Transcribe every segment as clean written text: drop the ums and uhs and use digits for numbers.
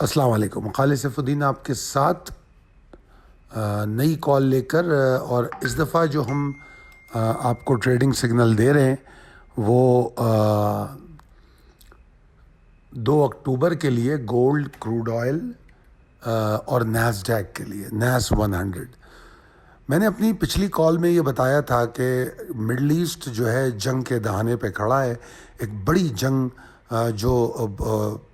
السلام علیکم. خالد سیف الدین آپ کے ساتھ نئی کال لے کر اور اس دفعہ جو ہم آپ کو ٹریڈنگ سگنل دے رہے ہیں وہ 2 اکتوبر کے لیے گولڈ، کروڈ آئل اور نیسڈیک کے لیے نیس 100. میں نے اپنی پچھلی کال میں یہ بتایا تھا کہ مڈل ایسٹ جو ہے جنگ کے دہانے پہ کھڑا ہے. ایک بڑی جنگ جو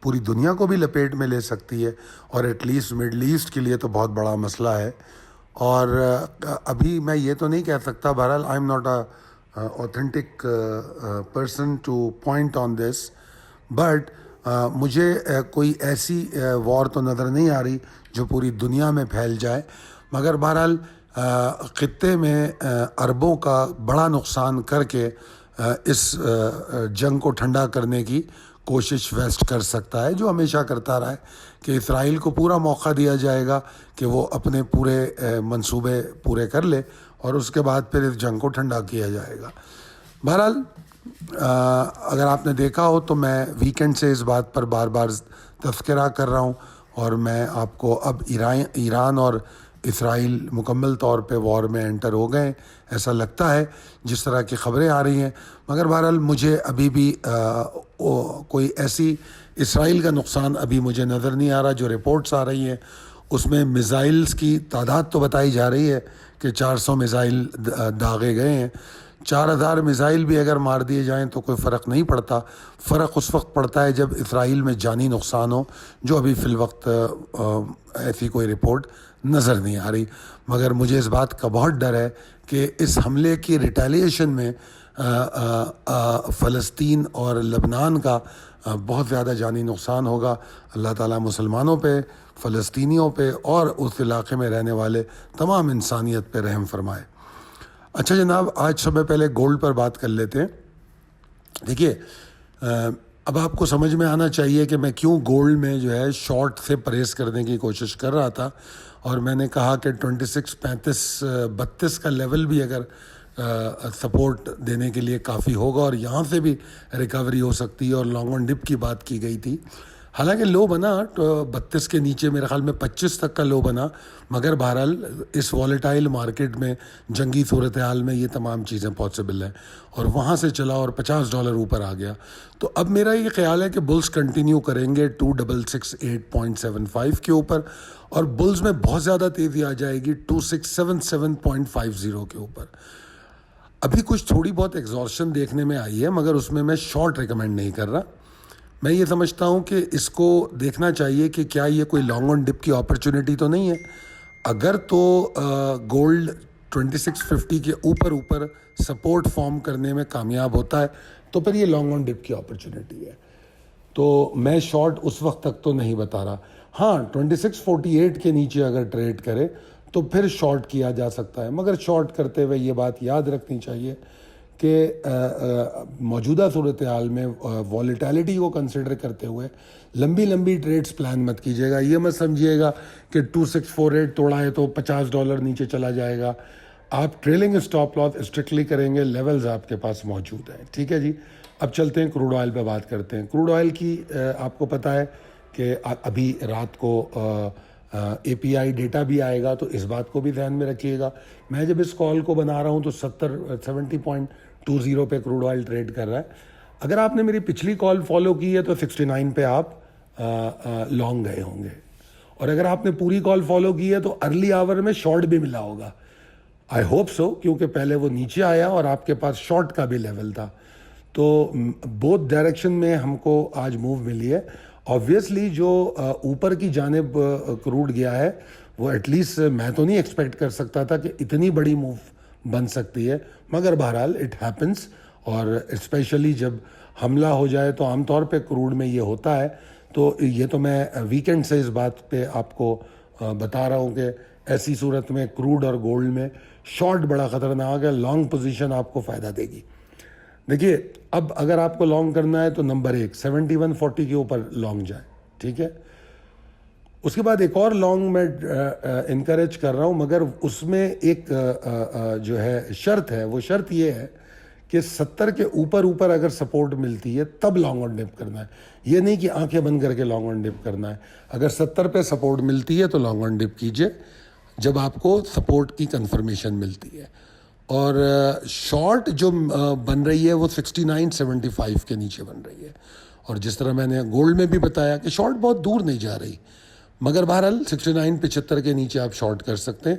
پوری دنیا کو بھی لپیٹ میں لے سکتی ہے اور ایٹ لیسٹ مڈل ایسٹ کے لیے تو بہت بڑا مسئلہ ہے. اور ابھی میں یہ تو نہیں کہہ سکتا، بہرحال I am not a authentic person to point on this, but مجھے کوئی ایسی وار تو نظر نہیں آ رہی جو پوری دنیا میں پھیل جائے، مگر بہرحال خطے میں اربوں کا بڑا نقصان کر کے اس جنگ کو ٹھنڈا کرنے کی کوشش ویسٹ کر سکتا ہے، جو ہمیشہ کرتا رہا ہے کہ اسرائیل کو پورا موقع دیا جائے گا کہ وہ اپنے پورے منصوبے پورے کر لے اور اس کے بعد پھر اس جنگ کو ٹھنڈا کیا جائے گا. بہرحال اگر آپ نے دیکھا ہو تو میں ویکنڈ سے اس بات پر بار بار تذکرہ کر رہا ہوں، اور میں آپ کو اب ایران اور اسرائیل مکمل طور پہ وار میں انٹر ہو گئے ایسا لگتا ہے جس طرح کی خبریں آ رہی ہیں. مگر بہرحال مجھے ابھی بھی کوئی ایسی اسرائیل کا نقصان ابھی مجھے نظر نہیں آ رہا. جو رپورٹس آ رہی ہیں اس میں میزائلز کی تعداد تو بتائی جا رہی ہے کہ 400 میزائل داغے گئے ہیں. 4000 میزائل بھی اگر مار دیے جائیں تو کوئی فرق نہیں پڑتا. فرق اس وقت پڑتا ہے جب اسرائیل میں جانی نقصان ہو، جو ابھی فی الوقت ایسی کوئی رپورٹ نظر نہیں آ رہی. مگر مجھے اس بات کا بہت ڈر ہے کہ اس حملے کی ریٹیلیشن میں فلسطین اور لبنان کا بہت زیادہ جانی نقصان ہوگا. اللہ تعالیٰ مسلمانوں پہ، فلسطینیوں پہ اور اس علاقے میں رہنے والے تمام انسانیت پہ رحم فرمائے. اچھا جناب، آج سب پہلے گولڈ پر بات کر لیتے ہیں. دیکھیے، اب آپ کو سمجھ میں آنا چاہیے کہ میں کیوں گولڈ میں جو ہے شارٹ سے پرہیز کرنے کی کوشش کر رہا تھا، اور میں نے کہا کہ 26 35 32 کا لیول بھی اگر سپورٹ دینے کے لیے کافی ہوگا اور یہاں سے بھی ریکوری ہو سکتی ہے. اور لانگ آن ڈپ کی بات کی گئی تھی، حالانکہ لو بنا 32 کے نیچے، میرے خیال میں 25 تک کا لو بنا، مگر بہرحال اس والیٹائل مارکیٹ میں، جنگی صورتحال میں یہ تمام چیزیں پاسبل ہیں، اور وہاں سے چلا اور $50 اوپر آ گیا. تو اب میرا یہ خیال ہے کہ بلز کنٹینیو کریں گے 2668.75 کے اوپر، اور بلز میں بہت زیادہ تیزی آ جائے گی 2677.50 کے اوپر. ابھی کچھ تھوڑی بہت ایگزارشن دیکھنے میں آئی ہے، مگر اس میں شارٹ ریکمینڈ نہیں کر رہا. میں یہ سمجھتا ہوں کہ اس کو دیکھنا چاہیے کہ کیا یہ کوئی لانگ آن ڈپ کی اپرچونٹی تو نہیں ہے. اگر تو گولڈ 2650 کے اوپر سپورٹ فارم کرنے میں کامیاب ہوتا ہے تو پھر یہ لانگ آن ڈپ کی اپرچونٹی ہے. تو میں شارٹ اس وقت تک تو نہیں بتا رہا. ہاں، 2648 کے نیچے اگر ٹریڈ کرے تو پھر شارٹ کیا جا سکتا ہے، مگر شارٹ کرتے ہوئے یہ بات یاد رکھنی چاہیے کہ موجودہ صورتحال میں والیٹیلٹی کو کنسیڈر کرتے ہوئے لمبی ٹریڈز پلان مت کیجیے گا. یہ مت سمجھیے گا کہ 2648 توڑا ہے تو $50 نیچے چلا جائے گا. آپ ٹریلنگ اسٹاپ لاس اسٹرکٹلی کریں گے، لیولز آپ کے پاس موجود ہیں. ٹھیک ہے جی، اب چلتے ہیں کروڈ آئل پہ بات کرتے ہیں. کروڈ آئل کی آپ کو پتہ ہے کہ ابھی رات کو اے پی آئی ڈیٹا بھی آئے گا، تو اس بات کو بھی ذہن میں رکھیے گا. میں جب اس کال کو بنا رہا ہوں تو 70.20 پہ کروڈ آئل ٹریڈ کر رہا ہے. اگر آپ نے میری پچھلی کال فالو کی ہے تو 69 پہ آپ لانگ گئے ہوں گے، اور اگر آپ نے پوری کال فالو کی ہے تو ارلی آور میں شارٹ بھی ملا ہوگا. آئی ہوپ سو، کیونکہ پہلے وہ نیچے آیا اور آپ کے پاس شارٹ کا بھی لیول تھا. تو بوتھ ڈائریکشن میں ہم کو آج موو ملی ہے. آبویسلی جو اوپر کی جانب کروڈ گیا ہے وہ ایٹ لیسٹ میں تو نہیں ایکسپیکٹ کر سکتا تھا کہ اتنی بڑی موو بن سکتی ہے، مگر بہرحال اٹ ہیپنس. اور اسپیشلی جب حملہ ہو جائے تو عام طور پہ کروڈ میں یہ ہوتا ہے. تو یہ تو میں ویکنڈ سے اس بات پہ آپ کو بتا رہا ہوں کہ ایسی صورت میں کروڈ اور گولڈ میں شارٹ بڑا خطرناک ہے، لانگ پوزیشن آپ کو فائدہ دے گی. دیکھیے، اب اگر آپ کو لانگ کرنا ہے تو نمبر 1 7140 کے اوپر لانگ جائے. ٹھیک ہے، اس کے بعد ایک اور لانگ میں انکریج کر رہا ہوں، مگر اس میں ایک جو ہے شرط ہے. وہ شرط یہ ہے کہ 70 کے اوپر اگر سپورٹ ملتی ہے تب لانگ آن ڈپ کرنا ہے. یہ نہیں کہ آنکھیں بند کر کے لانگ آن ڈپ کرنا ہے. اگر 70 پہ سپورٹ ملتی ہے تو لانگ آن ڈپ کیجئے جب آپ کو سپورٹ کی کنفرمیشن ملتی ہے. اور شارٹ جو بن رہی ہے وہ 69.75 کے نیچے بن رہی ہے. اور جس طرح میں نے گولڈ میں بھی بتایا کہ شارٹ بہت دور نہیں جا رہی, مگر بہرحال 69.75 کے نیچے آپ شارٹ کر سکتے ہیں.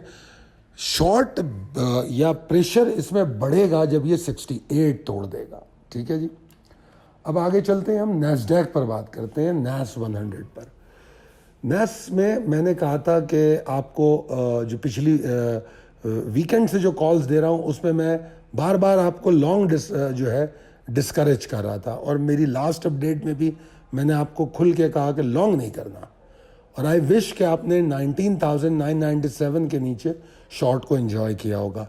شارٹ یا پریشر اس میں بڑھے گا جب یہ 68 توڑ دے گا. ٹھیک ہے جی. اب آگے چلتے ہیں, ہم نیسڈیک پر بات کرتے ہیں, نیس 100 پر. نیس میں نے کہا تھا کہ آپ کو جو پچھلی ویکنڈ سے جو کالز دے رہا ہوں اس میں بار بار آپ کو لانگ جو ہے ڈسکریج کر رہا تھا, اور میری لاسٹ اپڈیٹ میں بھی میں نے آپ کو کھل کے کہا کہ لانگ نہیں کرنا. اور آئی وش کہ آپ نے 19,997 کے نیچے شارٹ کو انجوائے کیا ہوگا.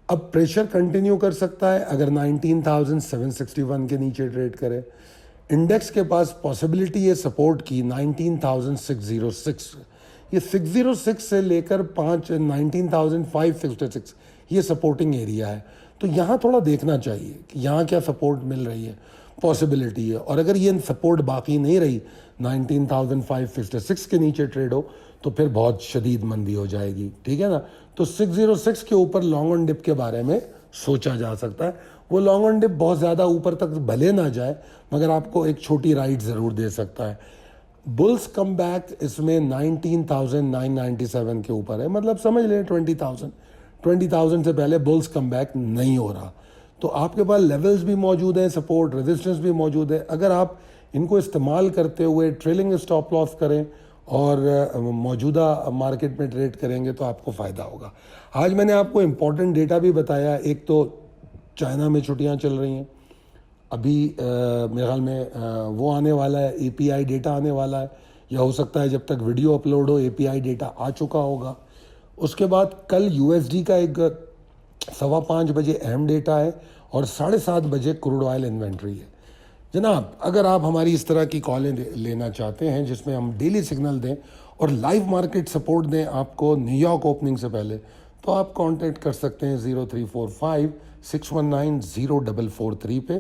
اب پریشر کنٹینیو کر سکتا ہے اگر 19,761 کے نیچے ٹریڈ کرے. انڈیکس کے پاس پاسبلٹی ہے سپورٹ کی 19,606. یہ 606 سے لے کر 19,566 یہ سپورٹنگ ایریا ہے. تو یہاں تھوڑا دیکھنا چاہیے کہ یہاں کیا سپورٹ مل رہی ہے, پاسبلٹی ہے. اور اگر یہ سپورٹ باقی نہیں رہی 19,566 کے نیچے ٹریڈ ہو تو پھر بہت شدید مندی ہو جائے گی. ٹھیک ہے نا. تو 606 کے اوپر لانگ آن ڈپ کے بارے میں سوچا جا سکتا ہے. وہ لانگ آن ڈپ بہت زیادہ اوپر تک بھلے نہ جائے مگر آپ کو ایک چھوٹی رائٹ ضرور دے سکتا ہے. بلز کم بیک اس میں 19,997 کے اوپر ہے, مطلب سمجھ لیں 20,000 سے پہلے بلز کم بیک نہیں ہو رہا. تو آپ کے پاس لیولز بھی موجود ہیں, سپورٹ ریزسٹنس بھی موجود ہے. اگر آپ ان کو استعمال کرتے ہوئے ٹریلنگ اسٹاپ لاس کریں اور موجودہ مارکیٹ میں ٹریڈ کریں گے تو آپ کو فائدہ ہوگا. آج میں نے آپ کو امپورٹنٹ ڈیٹا بھی بتایا. ایک تو چائنا میں چھٹیاں چل رہی ہیں ابھی, میرے خیال میں وہ آنے والا ہے, اے پی آئی ڈیٹا آنے والا ہے, یا ہو سکتا ہے جب تک ویڈیو اپلوڈ ہو اے پی آئی ڈیٹا آ چکا ہوگا. اس کے بعد کل یو ایس ڈی کا ایک 5:15 بجے اہم ڈیٹا ہے, اور 7:30 بجے کروڈ آئل انوینٹری ہے. جناب اگر آپ ہماری اس طرح کی کالیں لینا چاہتے ہیں جس میں ہم ڈیلی سگنل دیں اور لائیو مارکیٹ سپورٹ دیں آپ کو نیو یارک اوپننگ سے پہلے, تو آپ کانٹیکٹ کر سکتے ہیں 0345-619-0443 پہ.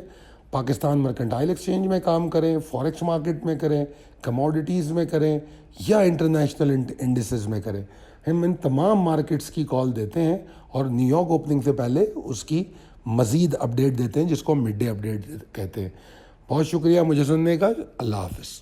پاکستان مرکنٹائل ایکسچینج میں کام کریں, فوریکس مارکیٹ میں کریں, کموڈیٹیز میں کریں, یا انٹرنیشنل انڈیسز میں کریں, ہم ان تمام مارکیٹس کی کال دیتے ہیں اور نیو یارک اوپننگ سے پہلے اس کی مزید اپڈیٹ دیتے ہیں جس کو ہم مڈ ڈے اپڈیٹ کہتے ہیں. بہت شکریہ مجھے سننے کا. اللہ حافظ.